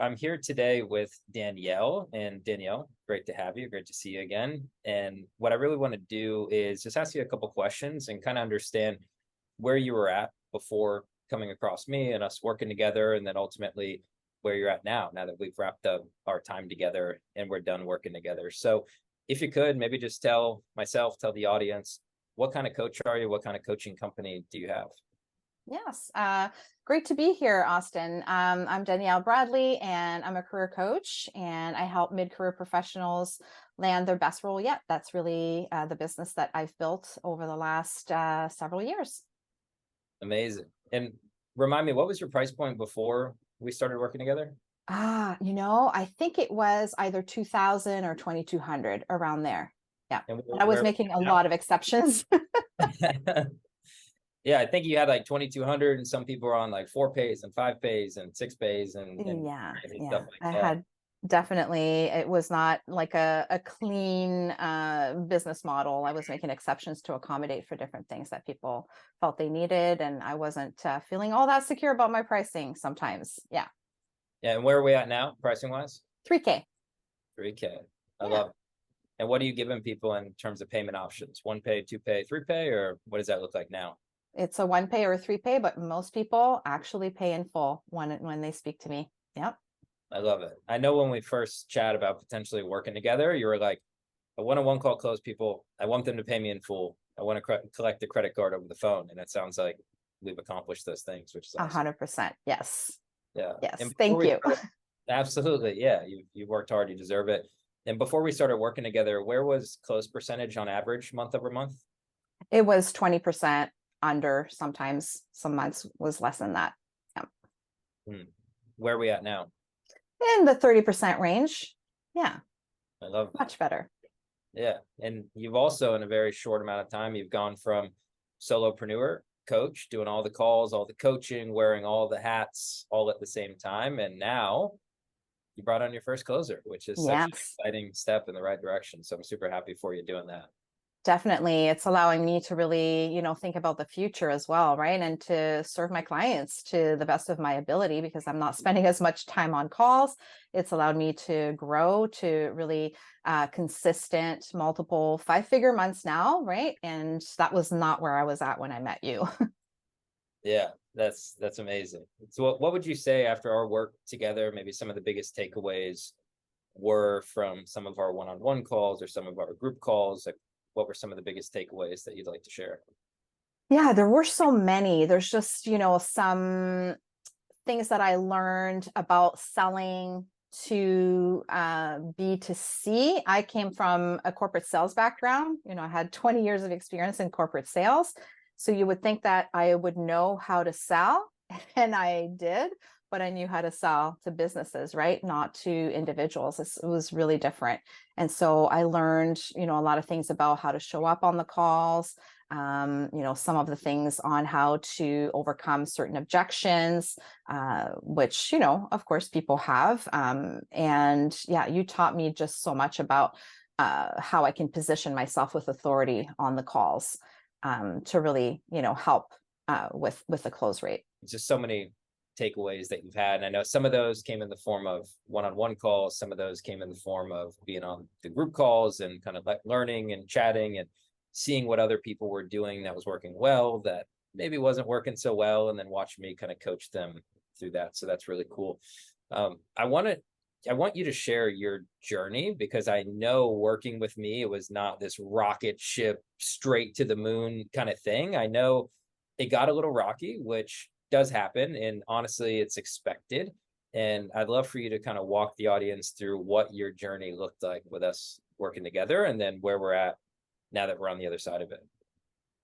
I'm here today with Danielle, and Danielle, great to have you. Great to see you again. And what I really want to do is just ask you a couple questions and kind of understand where you were at before coming across me and us working together, and then ultimately where you're at now that we've wrapped up our time together and we're done working together. So if you could maybe just tell myself, tell the audience, what kind of coach are you? What kind of coaching company do you have? Yes, great to be here, Austin. I'm Danielle Bradley, and I'm a career coach, and I help mid-career professionals land their best role yet. That's really the business that I've built over the last several years. Amazing. And remind me, what was your price point before we started working together? I think it was either 2000 or 2200 around there. Yeah, And I was where making a now? lot of exceptions. Yeah, I think you had like 2200, and some people are on like 4 pays and 5 pays and 6 pays and Yeah, crazy stuff yeah. like I that. had definitely, it was not like a clean business model. I was making exceptions to accommodate for different things that people felt they needed. And I wasn't feeling all that secure about my pricing sometimes. Yeah. Yeah, and where are we at now, pricing wise? 3K. 3K. I Yeah. love it. And what are you giving people in terms of payment options? 1 pay, 2 pay, 3 pay, or what does that look like now? It's a 1 pay or a 3 pay, but most people actually pay in full when they speak to me. Yep. I love it. I know when we first chat about potentially working together, you were like, a one-on-one call close people. I want them to pay me in full. I want to collect the credit card over the phone. And it sounds like we've accomplished those things, which is awesome. 100%. Yes. Yeah. Yes. And before Thank we you. started, absolutely. Yeah. You worked hard. You deserve it. And before we started working together, where was close percentage on average month over month? It was 20% under, sometimes some months was less than that. Yeah. Where are we at now? In the 30% range. Yeah. I love that. Much better. Yeah. And you've also, in a very short amount of time, you've gone from solopreneur coach, doing all the calls, all the coaching, wearing all the hats all at the same time. And now you brought on your first closer, which is such an Yes, exciting step in the right direction. So I'm super happy for you doing that. definitely. It's allowing me to really, think about the future as well, right? And to serve my clients to the best of my ability because I'm not spending as much time on calls. It's allowed me to grow to really consistent, multiple 5-figure months now, right? And that was not where I was at when I met you. Yeah, that's amazing. So what would you say after our work together, maybe some of the biggest takeaways were from some of our one-on-one calls or some of our group calls? Like, what were some of the biggest takeaways that you'd like to share? Yeah, there were so many. There's just, some things that I learned about selling to B2C. I came from a corporate sales background. I had 20 years of experience in corporate sales. So you would think that I would know how to sell, and I did, but I knew how to sell to businesses, right? Not to individuals. It was really different. And so I learned, a lot of things about how to show up on the calls, some of the things on how to overcome certain objections, which, of course, people have. And yeah, you taught me just so much about how I can position myself with authority on the calls to really, help with the close rate. Just so many takeaways that you've had. And I know some of those came in the form of one-on-one calls. Some of those came in the form of being on the group calls and kind of like learning and chatting and seeing what other people were doing that was working well, that maybe wasn't working so well, and then watch me kind of coach them through that. So that's really cool. I want you to share your journey, because I know working with me, it was not this rocket ship straight to the moon kind of thing. I know it got a little rocky, which does happen. And honestly, it's expected. And I'd love for you to kind of walk the audience through what your journey looked like with us working together, and then where we're at now that we're on the other side of it.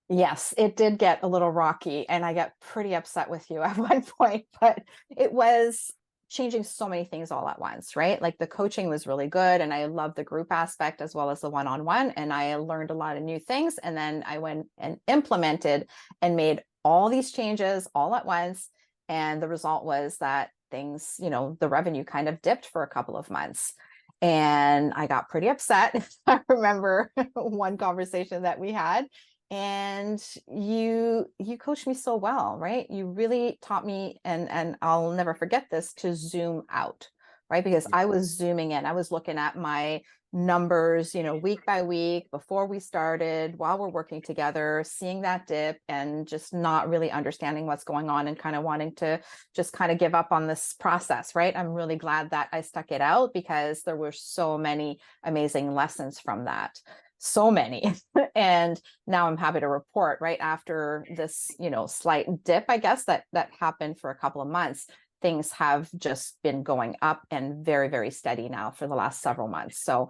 Yes, it did get a little rocky, and I got pretty upset with you at one point, but it was changing so many things all at once, right? Like the coaching was really good, and I loved the group aspect as well as the one-on-one, and I learned a lot of new things. And then I went and implemented and made all these changes all at once. And the result was that things, the revenue kind of dipped for a couple of months. And I got pretty upset. I remember one conversation that we had, and you coached me so well, right? You really taught me, and I'll never forget this, to zoom out, right? Because I was zooming in, I was looking at my numbers, week by week before we started, while we're working together, seeing that dip and just not really understanding what's going on and kind of wanting to just kind of give up on this process, right? I'm really glad that I stuck it out because there were so many amazing lessons from that. So many. And now I'm happy to report right after this, slight dip, I guess that happened for a couple of months, things have just been going up and very, very steady now for the last several months. So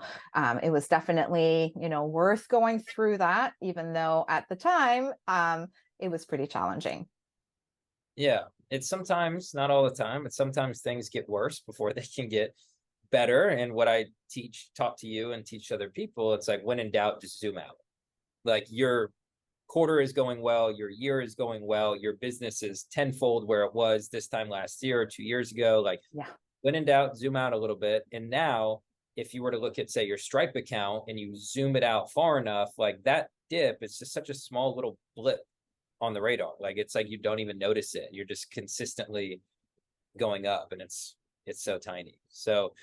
it was definitely, worth going through that, even though at the time it was pretty challenging. Yeah, it's sometimes, not all the time, but sometimes things get worse before they can get better. And what I talk to you and teach other people, it's like, when in doubt, just zoom out. Like, your quarter is going well, your year is going well, your business is tenfold where it was this time last year or 2 years ago. Like, Yeah. when in doubt, zoom out a little bit. And now, if you were to look at, say, your Stripe account and you zoom it out far enough, like, that dip, it's just such a small little blip on the radar. Like, it's like you don't even notice it. You're just consistently going up, and it's so tiny. So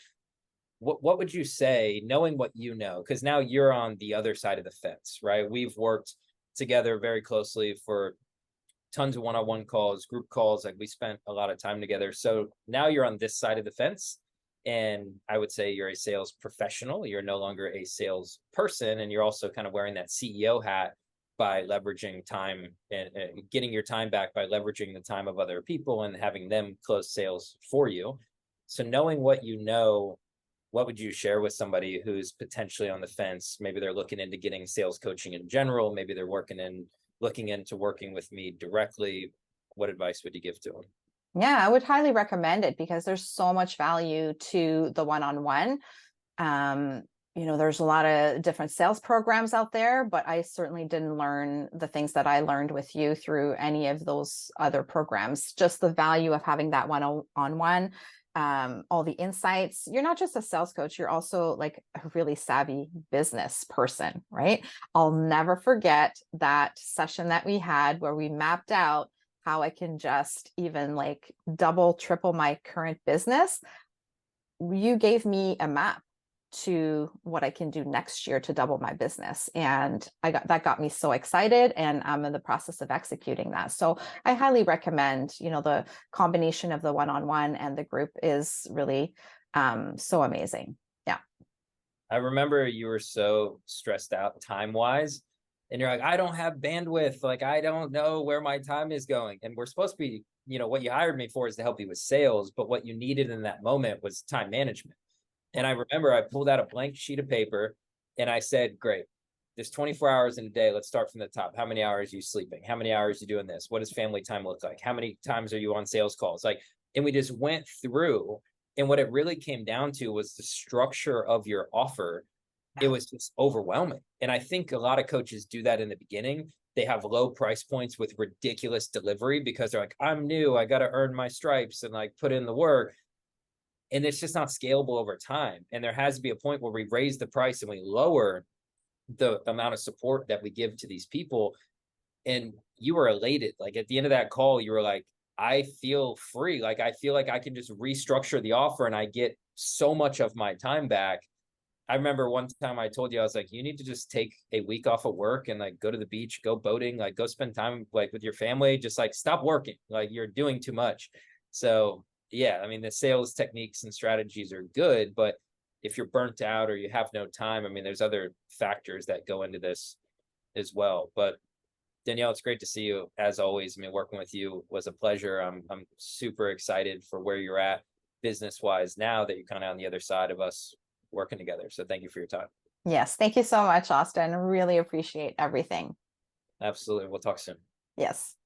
what would you say, knowing what you know, because now you're on the other side of the fence, right? We've worked together very closely for tons of one-on-one calls, group calls, like we spent a lot of time together. So now you're on this side of the fence, and I would say you're a sales professional. You're no longer a sales person, and you're also kind of wearing that CEO hat by leveraging time and getting your time back by leveraging the time of other people and having them close sales for you. So knowing what you know, what would you share with somebody who's potentially on the fence? Maybe they're looking into getting sales coaching in general. Maybe they're looking into working with me directly. What advice would you give to them? Yeah, I would highly recommend it because there's so much value to the one-on-one. There's a lot of different sales programs out there, but I certainly didn't learn the things that I learned with you through any of those other programs. Just the value of having that one-on-one, all the insights. You're not just a sales coach, you're also like a really savvy business person, right? I'll never forget that session that we had where we mapped out how I can just even like double, triple my current business. You gave me a map to what I can do next year to double my business. And that got me so excited, and I'm in the process of executing that. So I highly recommend, the combination of the one-on-one and the group is really so amazing. Yeah. I remember you were so stressed out time-wise, and you're like, I don't have bandwidth. Like, I don't know where my time is going. And we're supposed to be, what you hired me for is to help you with sales, but what you needed in that moment was time management. And I remember I pulled out a blank sheet of paper and I said, great, there's 24 hours in a day. Let's start from the top. How many hours are you sleeping? How many hours are you doing this? What does family time look like? How many times are you on sales calls? Like, and we just went through, and what it really came down to was the structure of your offer. It was just overwhelming. And I think a lot of coaches do that in the beginning. They have low price points with ridiculous delivery because they're like, I'm new, I got to earn my stripes and like put in the work. And it's just not scalable over time. And there has to be a point where we raise the price and we lower the amount of support that we give to these people. And you were elated. Like, at the end of that call, you were like, I feel free. Like, I feel like I can just restructure the offer and I get so much of my time back. I remember one time I told you, I was like, you need to just take a week off of work and like go to the beach, go boating, like go spend time like with your family, just like stop working. Like, you're doing too much. So yeah, I mean, the sales techniques and strategies are good, but if you're burnt out or you have no time, I mean, there's other factors that go into this as well. But Danielle, it's great to see you as always. I mean, working with you was a pleasure. I'm super excited for where you're at business wise now that you're kind of on the other side of us working together. So thank you for your time. Yes. Thank you so much, Austin. Really appreciate everything. Absolutely. We'll talk soon. Yes.